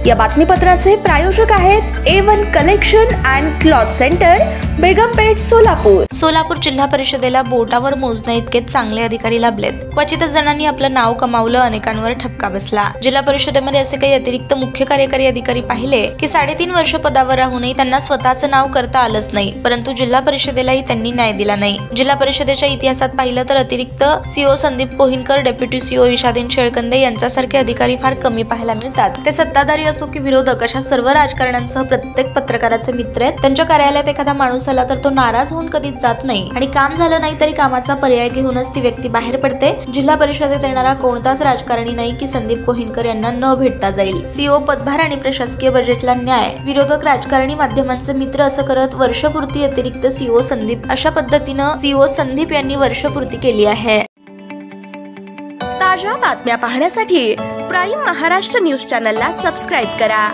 या बातमीपत्राचे प्रायोजक आहेत A1 collection and cloth centre, Begampeth, Solapur. Solapur जिल्हा परिषदेला बोटावर मोजण्या इतके चांगले अधिकारी लाभलेत। क्वचितच जणांनी आपलं नाव कमावलं, अनेकांवर ठपका बसला। जिल्हा परिषदेमध्ये असे काही अतिरिक्त मुख्य कार्यकारी अधिकारी पाहिले की 3.5 वर्ष पदावर राहूनही त्यांना स्वतःचं नाव करता आलंच नाही, परंतु जिल्हा परिषदेलाही त्यांनी न्याय दिला नाही। जिल्हा परिषदेच्या इतिहासात पाहिलं तर अतिरिक्त CO Sandeep Kohinkar, deputy CO इशादीन शेळकंदे यांच्यासारखे अधिकारी फार कमी पाहायला मिळतात। ते सत्ताधारी असो की विरोधक, अशा सर्व राजकारण्यांसह प्रत्येक पत्रकाराचे मित्र आहेत। त्यांच्या कार्यालयात एखादा माणूस आला तर तो नाराज होऊन कधीच जात नाही आणि काम झालं नाही तरी कामाचा पर्याय घेऊनच ती व्यक्ती बाहेर पडते। जिल्हा परिषदेत येणारा कोणताच राजकारणी नाही की संदीप कोहिनकर यांना न भेटता जाईल। सीओ पदभार आणि प्रशासकीय बजेटला न्याय, विरोधक, राजकारणी, माध्यमांचे मित्र असं करत वर्षपूर्ती अतिरिक्त सीओ संदीप, अशा पद्धतीनं सीओ संदीप यांनी वर्षपूर्ती केली आहे। ताज्या बातम्या पाहण्यासाठी प्राईम महाराष्ट्र न्यूज चॅनलला सबस्क्राईब करा।